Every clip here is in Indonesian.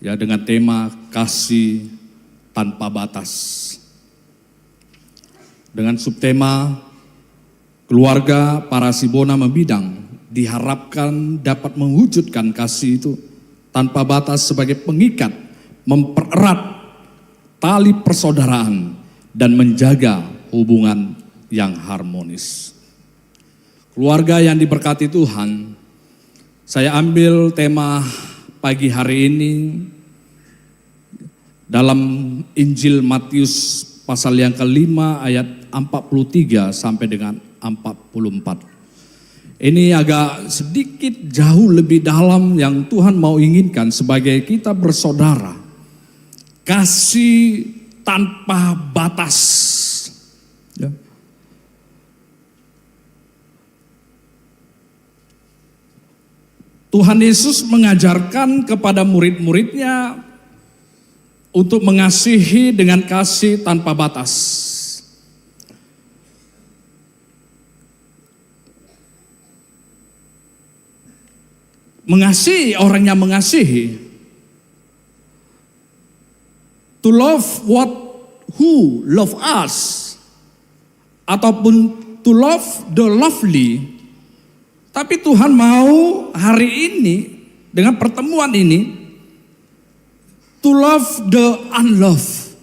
ya dengan tema kasih tanpa batas. Dengan subtema keluarga Parasibona Membidang diharapkan dapat mewujudkan kasih itu tanpa batas sebagai pengikat, mempererat tali persaudaraan dan menjaga hubungan yang harmonis. Keluarga yang diberkati Tuhan, saya ambil tema pagi hari ini dalam Injil Matius pasal yang kelima ayat 43 sampai dengan 44. Ini agak sedikit jauh lebih dalam yang Tuhan mau inginkan sebagai kita bersaudara. Kasih tanpa batas. Ya. Tuhan Yesus mengajarkan kepada murid-muridnya untuk mengasihi dengan kasih tanpa batas. Mengasihi orang yang mengasihi. To love who love us. Ataupun to love the lovely. Tapi Tuhan mau hari ini dengan pertemuan ini to love the unloved.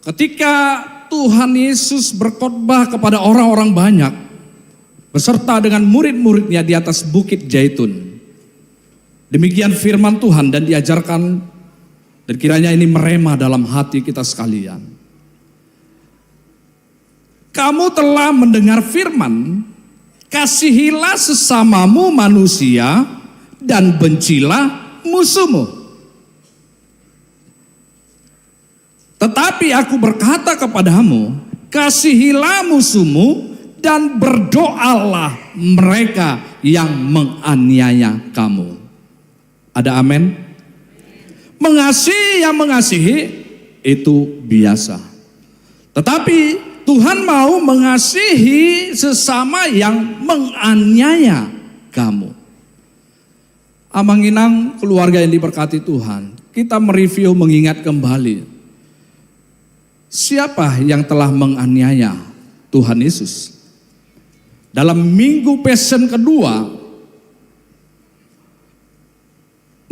Ketika Tuhan Yesus berkhotbah kepada orang-orang banyak beserta dengan murid-muridnya di atas Bukit Zaitun. Demikian firman Tuhan dan diajarkan dan kiranya ini merema dalam hati kita sekalian. Kamu telah mendengar firman, kasihilah sesamamu manusia dan bencilah musuhmu. Tetapi aku berkata kepadamu, kasihilah musuhmu dan berdoalah mereka yang menganiaya kamu. Ada amin? Mengasihi yang mengasihi itu biasa. Tetapi Tuhan mau mengasihi sesama yang menganiaya kamu. Amanginang keluarga yang diberkati Tuhan, kita mereview mengingat kembali. Siapa yang telah menganiaya Tuhan Yesus? Dalam minggu Passion kedua,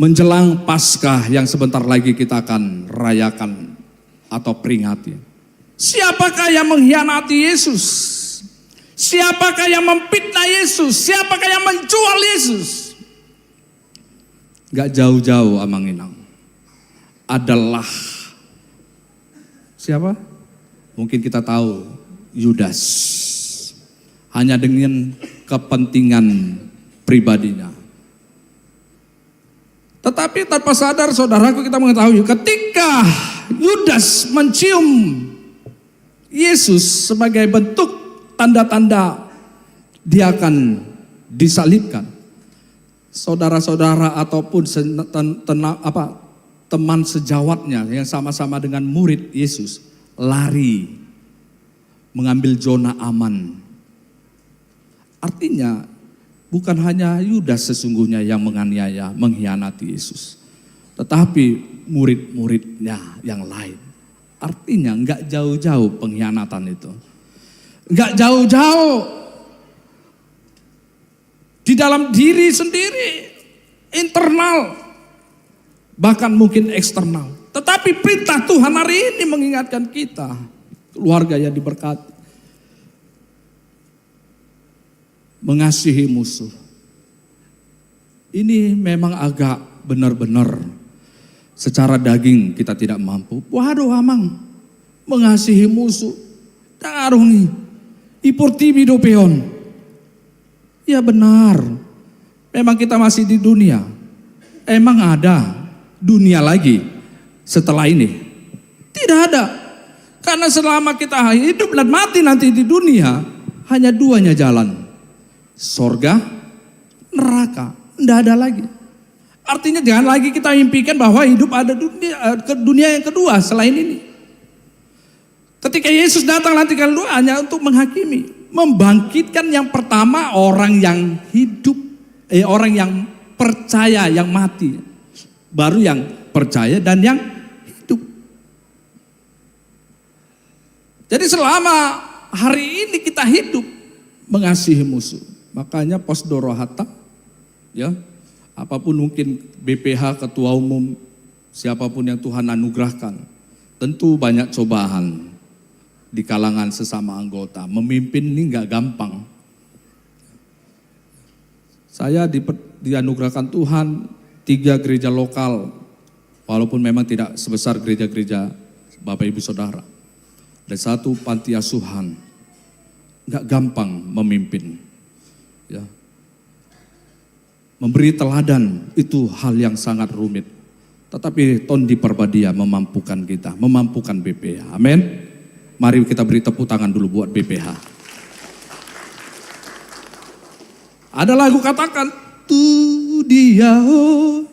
menjelang Paskah yang sebentar lagi kita akan rayakan atau peringati. Siapakah yang mengkhianati Yesus? Siapakah yang memfitnah Yesus? Siapakah yang menjual Yesus? Gak jauh-jauh Amanginang. Adalah siapa? Mungkin kita tahu, Yudas. Hanya dengan kepentingan pribadinya. Tetapi tanpa sadar saudaraku kita mengetahui ketika Yudas mencium Yesus sebagai bentuk tanda-tanda dia akan disalibkan. Saudara-saudara ataupun teman sejawatnya yang sama-sama dengan murid Yesus lari mengambil zona aman. Artinya bukan hanya Yudas sesungguhnya yang menganiaya, mengkhianati Yesus. Tetapi murid-muridnya yang lain. Artinya enggak jauh-jauh pengkhianatan itu. Enggak jauh-jauh. Di dalam diri sendiri, internal, bahkan mungkin eksternal. Tetapi perintah Tuhan hari ini mengingatkan kita, keluarga yang diberkati. Mengasihi musuh. Ini memang agak benar-benar secara daging kita tidak mampu. Waduh Amang, mengasihi musuh. Darungi, ipurtibi dopeon. Ya benar, memang kita masih di dunia. Emang ada dunia lagi setelah ini? Tidak ada. Karena selama kita hidup dan mati nanti di dunia, hanya duanya jalan. Sorga, neraka, tidak ada lagi. Artinya jangan lagi kita impikan bahwa hidup ada dunia yang kedua selain ini. Ketika Yesus datang nanti kedua hanya untuk menghakimi, membangkitkan yang pertama orang yang hidup Orang yang percaya, yang mati. Baru yang percaya dan yang hidup. Jadi selama hari ini kita hidup mengasihi musuh. Makanya posdoro hatta, ya, apapun mungkin BPH, ketua umum, siapapun yang Tuhan anugerahkan, tentu banyak cobaan di kalangan sesama anggota. Memimpin ini nggak gampang. Saya dianugerahkan Tuhan 3 gereja lokal, walaupun memang tidak sebesar gereja-gereja Bapak Ibu Saudara. Dan 1 panti asuhan, nggak gampang memimpin. Ya. Memberi teladan itu hal yang sangat rumit. Tetapi Tondi Perbadia memampukan kita, memampukan BPH. Amin. Mari kita beri tepuk tangan dulu buat BPH. Ada lagu katakan, tu dia ho,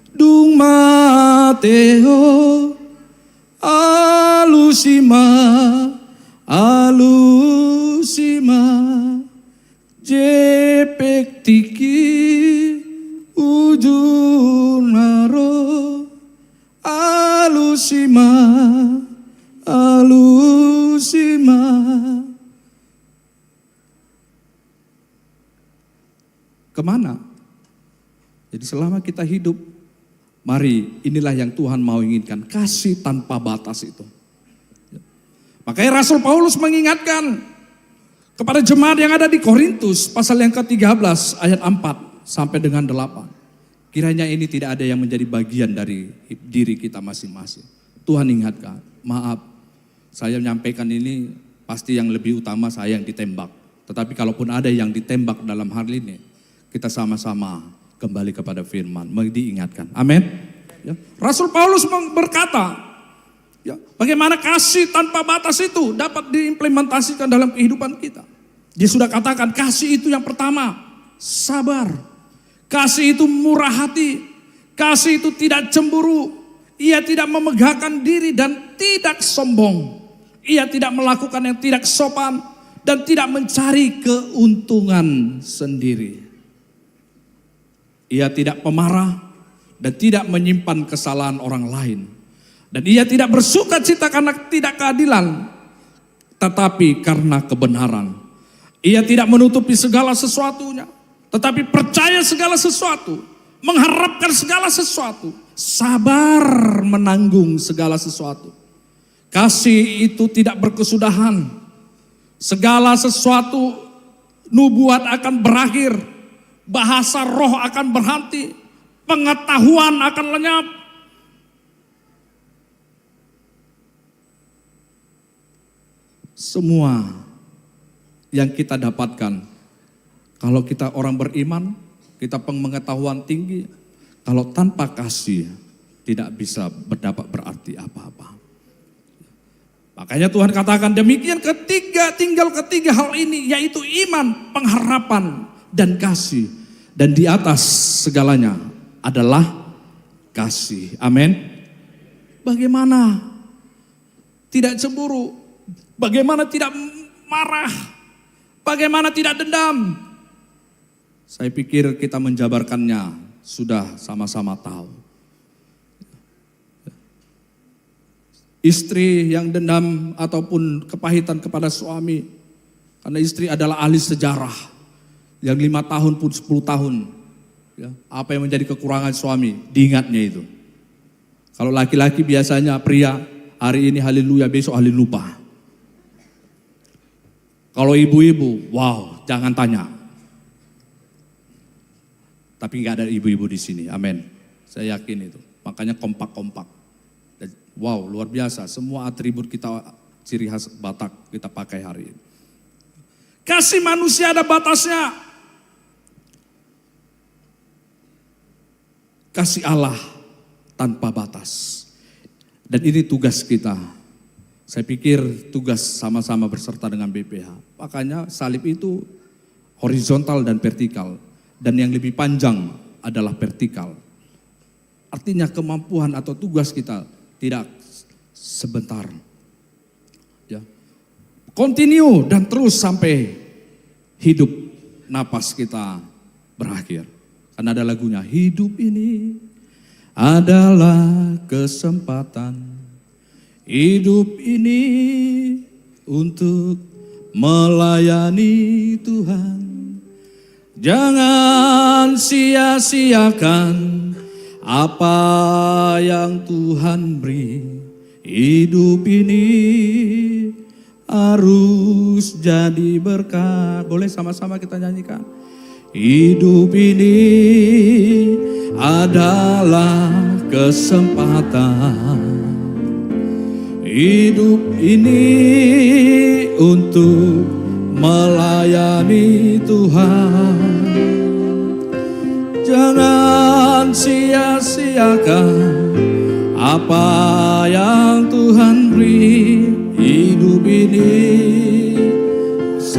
dung mateo, alusima, alusima, jepek tiki, ujung naro, alusima, alusima. Kemana? Jadi selama kita hidup, mari inilah yang Tuhan mau inginkan, kasih tanpa batas itu. Makanya Rasul Paulus mengingatkan kepada jemaat yang ada di Korintus, pasal yang ke-13 ayat 4 sampai dengan 8. Kiranya ini tidak ada yang menjadi bagian dari diri kita masing-masing. Tuhan ingatkan, maaf, saya menyampaikan ini pasti yang lebih utama saya yang ditembak. Tetapi kalaupun ada yang ditembak dalam hal ini, kita sama-sama kembali kepada firman, diingatkan. Amin. Ya. Rasul Paulus berkata, ya, bagaimana kasih tanpa batas itu dapat diimplementasikan dalam kehidupan kita. Dia sudah katakan kasih itu yang pertama, sabar. Kasih itu murah hati. Kasih itu tidak cemburu. Ia tidak memegahkan diri dan tidak sombong. Ia tidak melakukan yang tidak sopan dan tidak mencari keuntungan sendiri. Ia tidak pemarah dan tidak menyimpan kesalahan orang lain. Dan ia tidak bersuka cita karena tidak keadilan, tetapi karena kebenaran. Ia tidak menutupi segala sesuatunya, tetapi percaya segala sesuatu, mengharapkan segala sesuatu, sabar menanggung segala sesuatu. Kasih itu tidak berkesudahan. Segala sesuatu, nubuat akan berakhir. Bahasa roh akan berhenti, pengetahuan akan lenyap. Semua yang kita dapatkan, kalau kita orang beriman, kita pengetahuan tinggi, kalau tanpa kasih tidak bisa berarti apa-apa. Makanya Tuhan katakan demikian tinggal ketiga hal ini, yaitu iman, pengharapan, dan kasih. Dan di atas segalanya adalah kasih. Amin. Bagaimana tidak cemburu? Bagaimana tidak marah? Bagaimana tidak dendam? Saya pikir kita menjabarkannya sudah sama-sama tahu. Istri yang dendam ataupun kepahitan kepada suami, karena istri adalah ahli sejarah. Yang 5 tahun pun 10 tahun. Ya, apa yang menjadi kekurangan suami, diingatnya itu. Kalau laki-laki biasanya pria, hari ini haleluya, besok halelupa. Kalau ibu-ibu, wow, jangan tanya. Tapi nggak ada ibu-ibu di sini, amin. Saya yakin itu, makanya kompak-kompak. Wow, luar biasa, semua atribut kita, ciri khas Batak kita pakai hari ini. Kasih manusia ada batasnya. Kasih Allah tanpa batas. Dan ini tugas kita. Saya pikir tugas sama-sama berserta dengan BPH. Makanya salib itu horizontal dan vertikal. Dan yang lebih panjang adalah vertikal. Artinya kemampuan atau tugas kita tidak sebentar. Ya. Continue dan terus sampai hidup napas kita berakhir. Karena ada lagunya, hidup ini adalah kesempatan. Hidup ini untuk melayani Tuhan. Jangan sia-siakan apa yang Tuhan beri. Hidup ini harus jadi berkat. Boleh sama-sama kita nyanyikan? Hidup ini adalah kesempatan. Hidup ini untuk melayani Tuhan. Jangan sia-siakan apa yang Tuhan beri. Hidup ini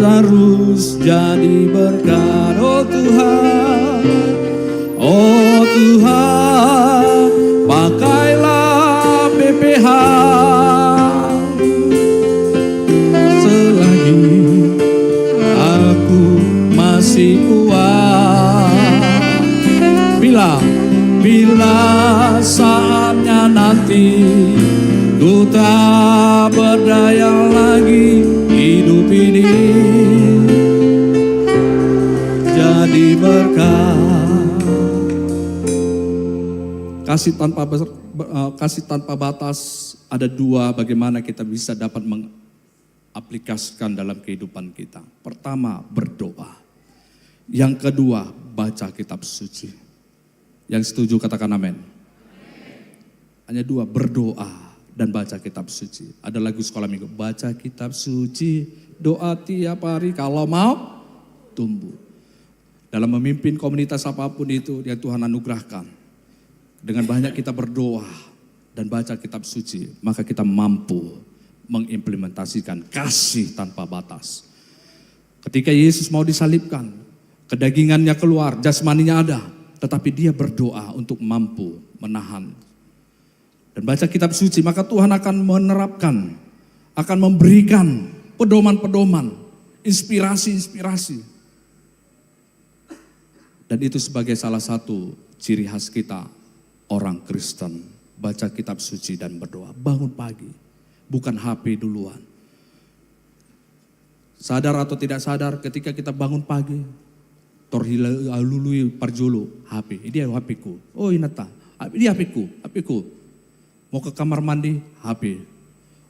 harus jadi berkat. Oh Tuhan, oh Tuhan, pakailah PPH selagi aku masih kuat. Bila saatnya nanti ku tak berdaya lagi, hidup ini jadi berkat. Kasih tanpa batas ada dua bagaimana kita bisa dapat mengaplikasikan dalam kehidupan kita. Pertama, berdoa. Yang kedua, baca kitab suci. Yang setuju katakan amin. Hanya dua, berdoa dan baca kitab suci. Ada lagu sekolah minggu, baca kitab suci, doa tiap hari kalau mau tumbuh. Dalam memimpin komunitas apapun itu yang Tuhan anugerahkan, dengan banyak kita berdoa dan baca kitab suci, maka kita mampu mengimplementasikan kasih tanpa batas. Ketika Yesus mau disalibkan, kedagingannya keluar, jasmaninya ada, tetapi dia berdoa untuk mampu menahan. Dan baca kitab suci, maka Tuhan akan menerapkan, akan memberikan pedoman-pedoman, inspirasi-inspirasi. Dan itu sebagai salah satu ciri khas kita, orang Kristen. Baca kitab suci dan berdoa, bangun pagi, bukan HP duluan. Sadar atau tidak sadar, ketika kita bangun pagi, torhilului parjolo, HP, ini HP-ku, oh inata, ini HP-ku. Mau ke kamar mandi, HP.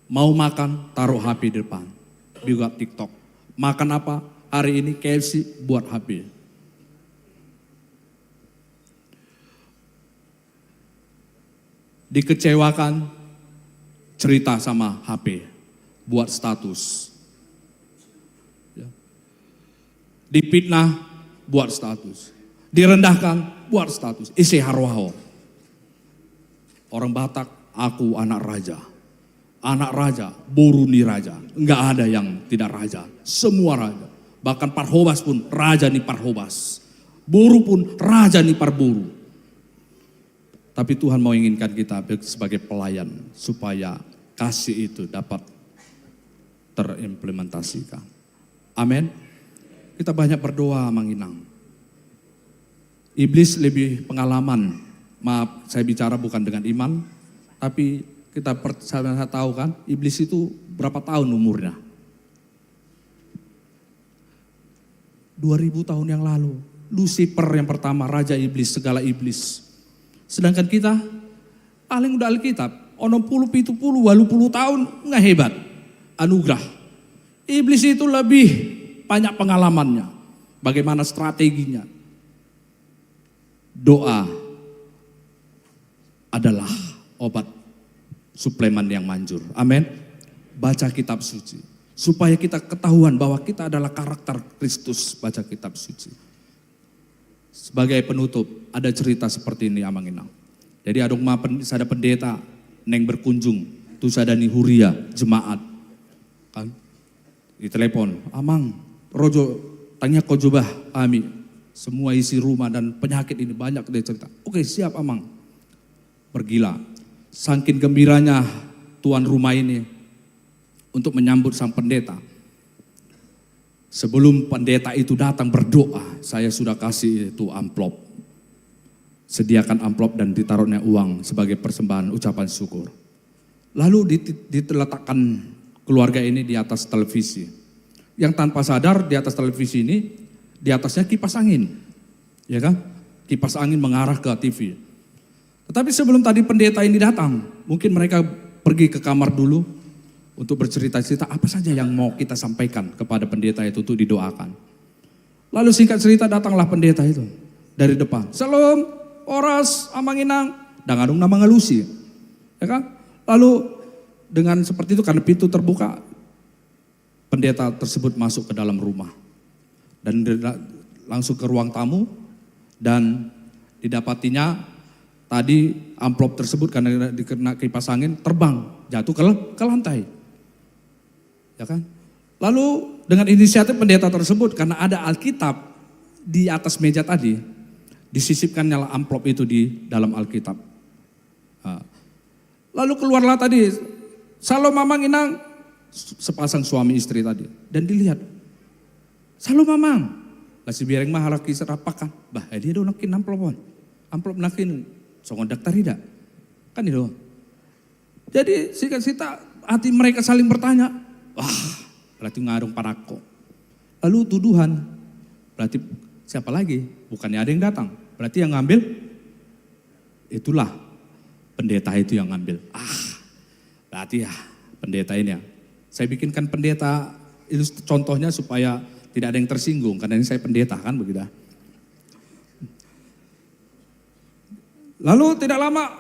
Mau makan, taruh HP di depan. Juga TikTok. Makan apa? Hari ini KFC, buat HP. Dikecewakan, cerita sama HP. Buat status. Dipitnah, buat status. Direndahkan, buat status. Isi harwaho. Orang Batak, aku anak raja. Anak raja, boru ni raja. Enggak ada yang tidak raja. Semua raja. Bahkan Parhobas pun raja ni Parhobas. Boru pun raja ni Parboru. Tapi Tuhan mau inginkan kita sebagai pelayan. Supaya kasih itu dapat terimplementasikan. Amin. Kita banyak berdoa menginang. Iblis lebih pengalaman. Maaf, saya bicara bukan dengan iman. Tapi saya tahu kan, iblis itu berapa tahun umurnya? 2000 tahun yang lalu. Lucifer yang pertama, raja iblis, segala iblis. Sedangkan kita, paling udah Alkitab, 60, 70, 80 tahun, nggak hebat. Anugerah. Iblis itu lebih banyak pengalamannya. Bagaimana strateginya. Doa adalah obat suplemen yang manjur. Amin. Baca kitab suci. Supaya kita ketahuan bahwa kita adalah karakter Kristus. Baca kitab suci. Sebagai penutup, ada cerita seperti ini Amang Inang. Jadi ada pendeta neng berkunjung. Tu sadani huria jemaat. Kan? Di telepon, Amang, Rojo, tanya kau coba kami. Semua isi rumah dan penyakit ini banyak dia cerita. Oke siap Amang. Pergilah. Saking gembiranya tuan rumah ini untuk menyambut sang pendeta. Sebelum pendeta itu datang berdoa, saya sudah kasih itu amplop sediakan amplop dan ditaruhnya uang sebagai persembahan ucapan syukur. Lalu diletakkan keluarga ini di atas televisi. Yang tanpa sadar di atas televisi ini, di atasnya kipas angin. Ya kan? Kipas angin mengarah ke TV. Tetapi sebelum tadi pendeta ini datang, mungkin mereka pergi ke kamar dulu untuk bercerita-cerita apa saja yang mau kita sampaikan kepada pendeta itu untuk didoakan. Lalu singkat cerita datanglah pendeta itu dari depan. Salam, oras, amanginang, dangadung nama ngalusi. Ya kan? Lalu dengan seperti itu karena pintu terbuka, pendeta tersebut masuk ke dalam rumah. Dan langsung ke ruang tamu dan didapatinya tadi amplop tersebut karena dikena kipas angin terbang, jatuh ke lantai. Ya kan? Lalu dengan inisiatif pendeta tersebut karena ada Alkitab di atas meja tadi, disisipkannya amplop itu di dalam Alkitab. Nah, lalu keluarlah tadi, Salam mamang inang, sepasang suami istri tadi. Dan dilihat, Salam mamang, kasih biareng mah halaki serapakan. Bah, dia do nakin amplop. Amplop nakin, songon daftar tidak. Kan itu. Jadi singkat-singkat hati mereka saling bertanya, wah berarti ngarung parako. Lalu tuduhan, berarti siapa lagi? Bukannya ada yang datang, berarti yang ngambil, itulah pendeta itu yang ngambil. Berarti ya pendeta ini ya. Saya bikinkan pendeta itu contohnya supaya tidak ada yang tersinggung, karena ini saya pendeta kan begitu. Lalu tidak lama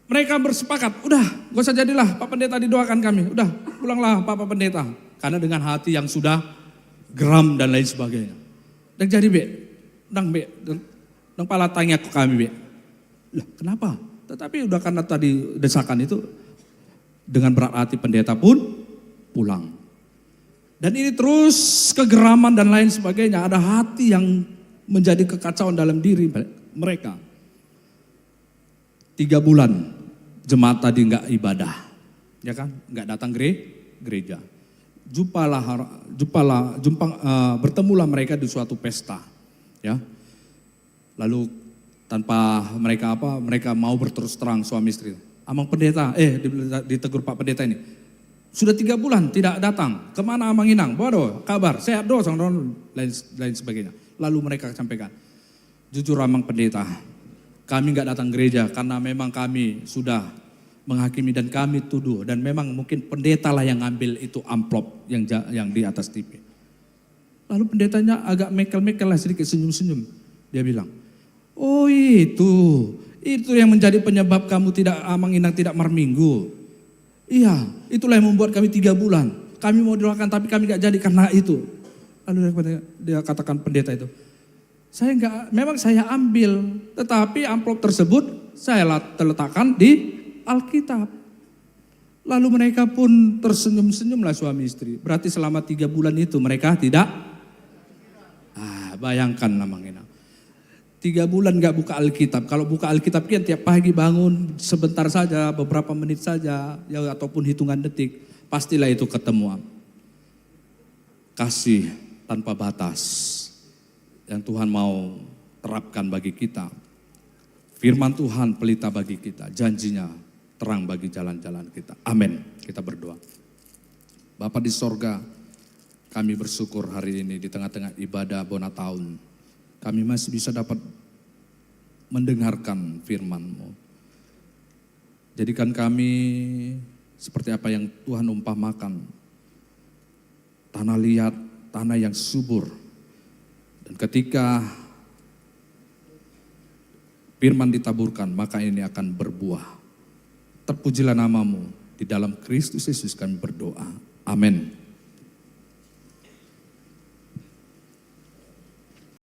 mereka bersepakat, udah gak usah jadilah Pak Pendeta didoakan kami, udah pulanglah Pak Pendeta. Karena dengan hati yang sudah geram dan lain sebagainya. Dan jadi dang pala tanya ke kami lah kenapa? Tetapi udah karena tadi desakan itu, dengan berat hati pendeta pun pulang. Dan ini terus kegeraman dan lain sebagainya, ada hati yang menjadi kekacauan dalam diri mereka. 3 bulan jemaat tadi enggak ibadah, ya kan? Enggak datang gereja. Bertemulah mereka di suatu pesta, ya. Lalu tanpa mereka mau berterus terang suami istri. Amang pendeta, ditegur Pak Pendeta ini. Sudah 3 bulan tidak datang. Kemana Amang Inang? Bodoh, kabar, sehat doang, lain sebagainya. Lalu mereka sampaikan, jujur Amang Pendeta, kami enggak datang gereja karena memang kami sudah menghakimi dan kami tuduh. Dan memang mungkin pendeta lah yang ngambil itu amplop yang di atas TV. Lalu pendetanya agak mekel-mekel lah sedikit, senyum-senyum. Dia bilang, oh itu yang menjadi penyebab kamu tidak Amang Inang tidak marminggu. Iya, itulah yang membuat kami 3 bulan. Kami mau doakan tapi kami gak jadi karena itu. Lalu dia katakan pendeta itu, memang saya ambil, tetapi amplop tersebut saya letakkan di Alkitab. Lalu mereka pun tersenyum-senyumlah suami istri. Berarti selama 3 bulan itu mereka tidak, bayangkan namanya. 3 bulan gak buka Alkitab. Kalau buka Alkitab kan tiap pagi bangun sebentar saja, beberapa menit saja, ya ataupun hitungan detik, pastilah itu ketemu. Kasih tanpa batas yang Tuhan mau terapkan bagi kita. Firman Tuhan pelita bagi kita, janjinya terang bagi jalan-jalan kita. Amin. Kita berdoa. Bapa di sorga, kami bersyukur hari ini di tengah-tengah ibadah bona tahun. Kami masih bisa dapat mendengarkan firman-Mu. Jadikan kami seperti apa yang Tuhan umpamakan. Tanah liat, tanah yang subur. Dan ketika firman ditaburkan, maka ini akan berbuah. Terpujilah nama-Mu. Di dalam Kristus Yesus kami berdoa. Amin.